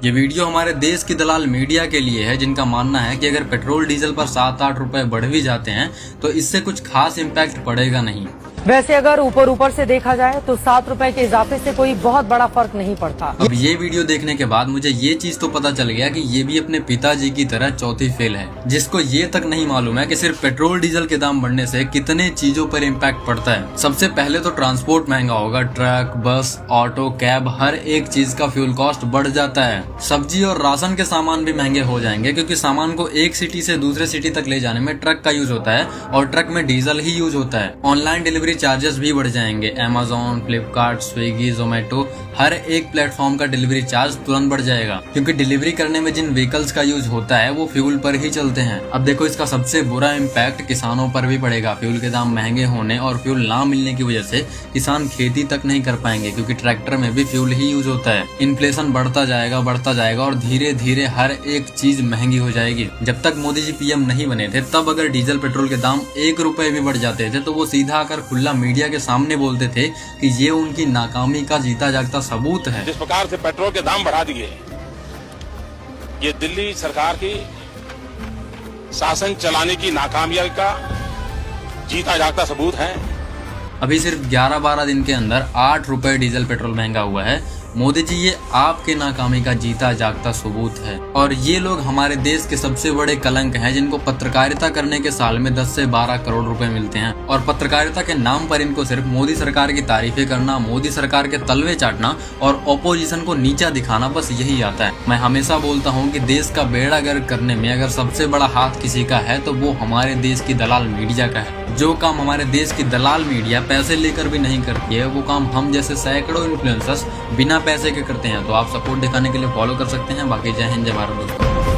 ये वीडियो हमारे देश की दलाल मीडिया के लिए है, जिनका मानना है कि अगर पेट्रोल डीजल पर 7-8 रुपए बढ़ भी जाते हैं तो इससे कुछ खास इम्पैक्ट पड़ेगा नहीं। वैसे अगर ऊपर से देखा जाए तो 7 रुपए के इजाफे से कोई बहुत बड़ा फर्क नहीं पड़ता। अब ये वीडियो देखने के बाद मुझे ये चीज तो पता चल गया कि ये भी अपने पिताजी की तरह चौथी फेल है, जिसको ये तक नहीं मालूम है कि सिर्फ पेट्रोल डीजल के दाम बढ़ने से कितने चीजों पर इम्पैक्ट पड़ता है। सबसे पहले तो ट्रांसपोर्ट महंगा होगा। ट्रक, बस, ऑटो, कैब, हर एक चीज का फ्यूल कॉस्ट बढ़ जाता है। सब्जी और राशन के सामान भी महंगे हो जाएंगे, क्योंकि सामान को एक सिटी से दूसरे सिटी तक ले जाने में ट्रक का यूज होता है और ट्रक में डीजल ही यूज होता है। ऑनलाइन डिलीवरी चार्जेस भी बढ़ जाएंगे। Amazon, फ्लिपकार्ट, स्विगी, जोमेटो, हर एक प्लेटफॉर्म का डिलीवरी चार्ज तुरंत बढ़ जाएगा, क्योंकि डिलीवरी करने में जिन व्हीकल्स का यूज होता है वो फ्यूल पर ही चलते हैं। अब देखो, इसका सबसे बुरा इम्पैक्ट किसानों पर भी पड़ेगा। फ्यूल के दाम महंगे होने और फ्यूल ना मिलने की वजह से किसान खेती तक नहीं कर पाएंगे, क्योंकि ट्रैक्टर में भी फ्यूल ही यूज होता है। इन्फ्लेशन बढ़ता जाएगा और धीरे धीरे हर एक चीज महंगी हो जाएगी। जब तक मोदी जी पीएम नहीं बने थे, तब अगर डीजल पेट्रोल के दाम 1 रुपए भी बढ़ जाते थे तो वो सीधा आकर खुला मीडिया के सामने बोलते थे कि ये उनकी नाकामी का जीता जागता सबूत है। जिस प्रकार से पेट्रोल के दाम बढ़ा दिए, ये दिल्ली सरकार की शासन चलाने की नाकामयाबी का जीता जागता सबूत है। अभी सिर्फ 11-12 दिन के अंदर 8 रुपए डीजल पेट्रोल महंगा हुआ है। मोदी जी, ये आपके नाकामी का जीता जागता सबूत है। और ये लोग हमारे देश के सबसे बड़े कलंक हैं, जिनको पत्रकारिता करने के साल में 10 से 12 करोड़ रुपए मिलते हैं। और पत्रकारिता के नाम पर इनको सिर्फ मोदी सरकार की तारीफें करना, मोदी सरकार के तलवे चाटना और ऑपोजिशन को नीचा दिखाना, बस यही आता है। मैं हमेशा बोलता हूँ कि देश का बेड़ा गर्क करने में अगर सबसे बड़ा हाथ किसी का है तो वो हमारे देश की दलाल मीडिया का है। जो काम हमारे देश की दलाल मीडिया पैसे लेकर भी नहीं करती है, वो काम हम जैसे सैकड़ों इन्फ्लुएंसर्स बिना पैसे के करते हैं। तो आप सपोर्ट दिखाने के लिए फॉलो कर सकते हैं। बाकी जय हिंद, जय भारत दोस्तों।